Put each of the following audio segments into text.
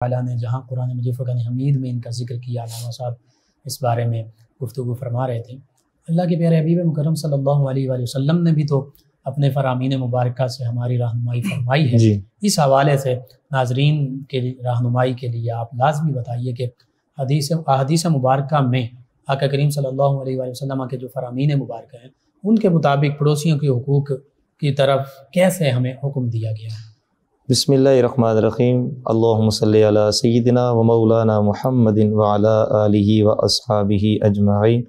تعالیٰ نے جہاں قرآن مجید فرقان حمید میں ان کا ذکر کیا، علامہ صاحب اس بارے میں گفتگو فرما رہے تھے۔ اللہ کے پیارے حبیب مکرم صلی اللہ علیہ وآلہ وسلم نے بھی تو اپنے فرامین مبارکہ سے ہماری رہنمائی فرمائی ہے جی۔ اس حوالے سے ناظرین کے رہنمائی کے لیے آپ لازمی بتائیے کہ حدیث مبارکہ میں آقا کریم صلی اللہ علیہ وآلہ وسلم کے جو فرامین مبارکہ ہیں ان کے مطابق پڑوسیوں کے حقوق کی طرف کیسے ہمیں حکم دیا گیا ہے۔ بسم اللہ الرحمن الرحیم، اللہم صلی علی سیدنا و مولانا محمد وعلی آلہ و اصحابہ اجمعین۔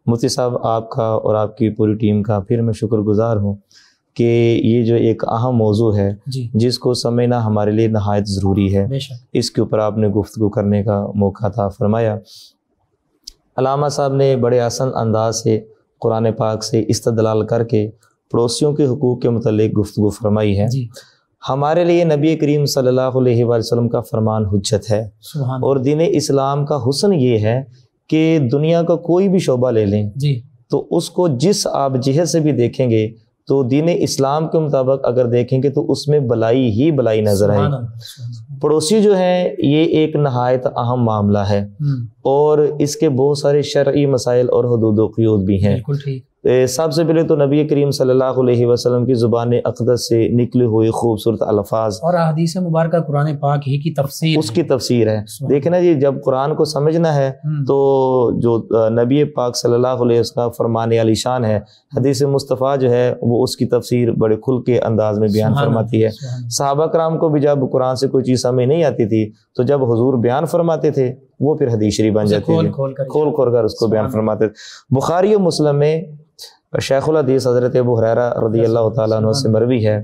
مفتی صاحب، آپ کا اور آپ کی پوری ٹیم کا پھر میں شکر گزار ہوں کہ یہ جو ایک اہم موضوع ہے جس کو سمجھنا ہمارے لیے نہایت ضروری ہے، اس کے اوپر آپ نے گفتگو کرنے کا موقع عطا فرمایا۔ علامہ صاحب نے بڑے آسان انداز سے قرآن پاک سے استدلال کر کے پڑوسیوں کے حقوق کے متعلق گفتگو فرمائی ہے۔ ہمارے لیے نبی کریم صلی اللہ علیہ وآلہ وسلم کا فرمان حجت ہے، اور دین اسلام کا حسن یہ ہے کہ دنیا کا کوئی بھی شعبہ لے لیں تو اس کو جس آپ جہت سے بھی دیکھیں گے تو دین اسلام کے مطابق اگر دیکھیں گے تو اس میں بلائی ہی بلائی نظر آئے۔ پڑوسی جو ہیں یہ ایک نہایت اہم معاملہ ہے، اور اس کے بہت سارے شرعی مسائل اور حدود و قیود بھی ہیں۔ سب سے پہلے تو نبی کریم صلی اللہ علیہ وسلم کی زبان اقدس سے نکلے ہوئے خوبصورت الفاظ اور حدیث مبارکہ قرآن پاک ہی کی تفسیر، اس کی تفسیر ہے۔ دیکھیں نا جی، جب قرآن کو سمجھنا ہے تو جو نبی پاک صلی اللہ علیہ وسلم کا فرمان علی شان ہے، حدیث مصطفیٰ جو ہے وہ اس کی تفسیر بڑے کھل کے انداز میں بیان فرماتی ہے۔ صحابہ کرام کو بھی جب قرآن سے کوئی چیز سمجھ نہیں آتی تھی تو جب حضور بیان فرماتے تھے وہ پھر حدیث شریف بن جاتی ہے، کھول کر اس کو بیان فرماتے تھے۔ بخاری و مسلم میں شیخ الحدیث حضرت ابو ہریرہ رضی اللہ تعالیٰ عنہ سے مروی ہے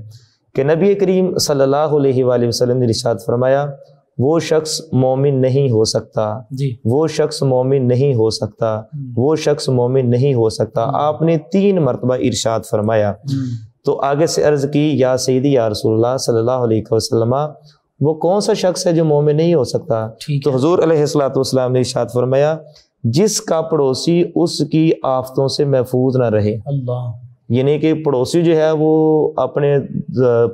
کہ نبی کریم صلی اللہ علیہ وآلہ وسلم نے ارشاد فرمایا، وہ شخص مومن نہیں ہو سکتا، وہ شخص مومن نہیں ہو سکتا، وہ شخص مومن نہیں ہو سکتا۔ آپ نے 3 مرتبہ ارشاد فرمایا، تو آگے سے عرض کی، یا سیدی یا رسول اللہ صلی اللہ علیہ وسلم، وہ کون سا شخص ہے جو مومن نہیں ہو سکتا؟ تو حضور علیہ السلام نے ارشاد فرمایا، جس کا پڑوسی اس کی آفتوں سے محفوظ نہ رہے۔ یعنی کہ پڑوسی جو ہے وہ اپنے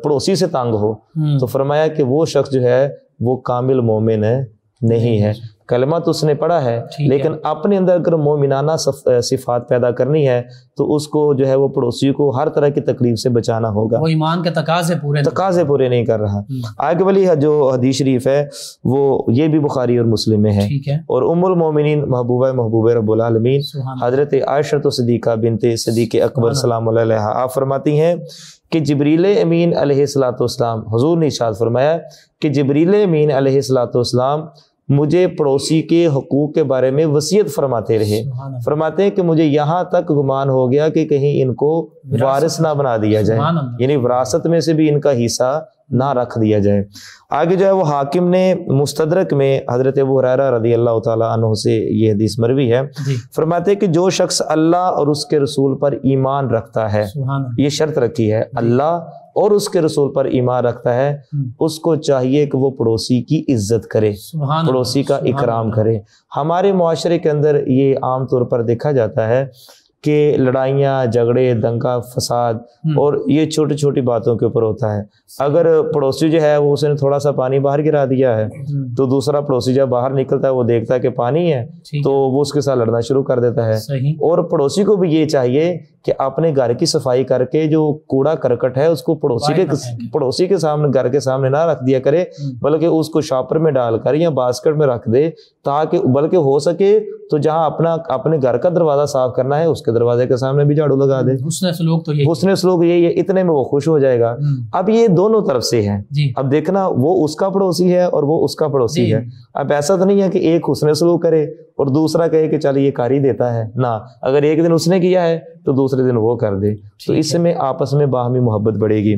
پڑوسی سے تنگ ہو، تو فرمایا کہ وہ شخص جو ہے وہ کامل مومن ہے نہیں ہے۔ کلمہ تو اس نے پڑھا ہے لیکن اپنے اندر اگر مومنانہ صفات پیدا کرنی ہے تو اس کو جو ہے وہ پڑوسی کو ہر طرح کی تکلیف سے بچانا ہوگا۔ وہ ایمان کے تقاضے پورے نہیں کر رہا۔ آگے والی جو حدیث شریف ہے وہ یہ بھی بخاری اور مسلم میں ہے، اور ام المومنین محبوب رب العالمین حضرت عائشہ صدیقہ بنت صدیق اکبر سلام اللہ علیہا آپ فرماتی ہیں کہ جبریل امین علیہ السلام، حضور نے ارشاد فرمایا کہ جبریل امین علیہ السلام مجھے پڑوسی کے حقوق کے بارے میں وصیت فرماتے رہے۔ فرماتے ہیں کہ مجھے یہاں تک گمان ہو گیا کہ کہیں ان کو وارث نہ بنا دیا جائے، یعنی وراثت میں سے بھی ان کا حصہ نہ رکھ دیا جائے۔ آگے جو ہے وہ حاکم نے مستدرک میں حضرت ابو ہریرہ رضی اللہ تعالیٰ عنہ سے یہ حدیث مروی ہے، فرماتے ہیں کہ جو شخص اللہ اور اس کے رسول پر ایمان رکھتا ہے، یہ شرط رکھی ہے، اللہ اور اس کے رسول پر ایمان رکھتا ہے، اس کو چاہیے کہ وہ پڑوسی کی عزت کرے، پڑوسی کا اکرام کرے۔ ہمارے معاشرے کے اندر یہ عام طور پر دیکھا جاتا ہے کہ لڑائیاں، جھگڑے، دنگا فساد اور یہ چھوٹی چھوٹی باتوں کے اوپر ہوتا ہے۔ اگر پڑوسی جو ہے وہ اس نے تھوڑا سا پانی باہر گرا دیا ہے تو دوسرا پڑوسی جب باہر نکلتا ہے وہ دیکھتا ہے کہ پانی ہے تو وہ اس کے ساتھ لڑنا شروع کر دیتا ہے۔ اور پڑوسی کو بھی یہ چاہیے کہ اپنے گھر کی صفائی کر کے جو کوڑا کرکٹ ہے اس کو پڑوسی کے سامنے، گھر کے سامنے نہ رکھ دیا کرے، بلکہ اس کو شاپر میں ڈال کر یا باسکٹ میں رکھ دے، تاکہ بلکہ ہو سکے تو جہاں اپنے گھر کا دروازہ صاف کرنا ہے اس کے دروازے کے سامنے بھی جھاڑو لگا دے۔ حسن سلوک یہی ہے، اتنے میں وہ خوش ہو جائے گا۔ اب یہ دونوں طرف سے ہے، اب دیکھنا وہ اس کا پڑوسی ہے اور وہ اس کا پڑوسی ہے۔ اب ایسا تو نہیں ہے کہ ایک حسن سلوک کرے اور دوسرا کہے کہ چل یہ کاری دیتا ہے، نہ، اگر ایک دن اس نے کیا ہے تو دوسرے دن وہ کر دے، تو اس میں آپس میں باہمی محبت بڑھے گی۔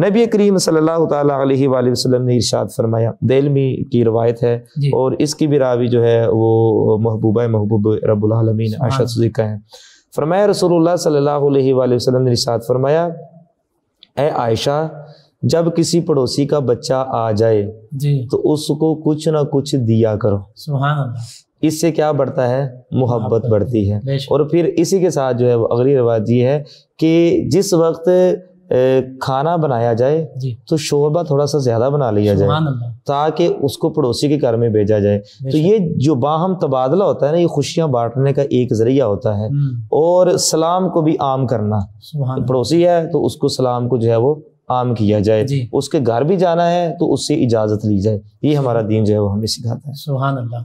نبی کریم صلی اللہ تعالیٰ علیہ وآلہ وسلم نے ارشاد فرمایا، دہلوی کی روایت ہے اور اس کی بھی راوی جو ہے وہ محبوب رب العالمین عائشہ صدیقہ ہیں، فرمایا رسول اللہ صلی اللہ علیہ وآلہ وسلم نے ارشاد فرمایا، اے عائشہ، جب کسی پڑوسی کا بچہ آ جائے تو اس کو کچھ نہ کچھ دیا کرو۔ سبحان اللہ۔ اس سے کیا بڑھتا ہے؟ محبت بڑھتی ہے۔ اور پھر اسی کے ساتھ جو ہے وہ اگلی روایت یہ ہے کہ جس وقت کھانا بنایا جائے جی تو شوربہ تھوڑا سا زیادہ بنا لیا جائے سبحان اللہ تاکہ اس کو پڑوسی کے گھر میں بھیجا جائے. تو یہ جو باہم تبادلہ ہوتا ہے نا، یہ خوشیاں بانٹنے کا ایک ذریعہ ہوتا ہے. اور سلام کو بھی عام کرنا، پڑوسی ہے تو اس کو سلام کو جو ہے وہ عام کیا جائے. جی اس کے گھر بھی جانا ہے تو اس سے اجازت لی جائے. یہ ہمارا دین جو ہے وہ ہمیں سکھاتا ہے. سبحان اللہ.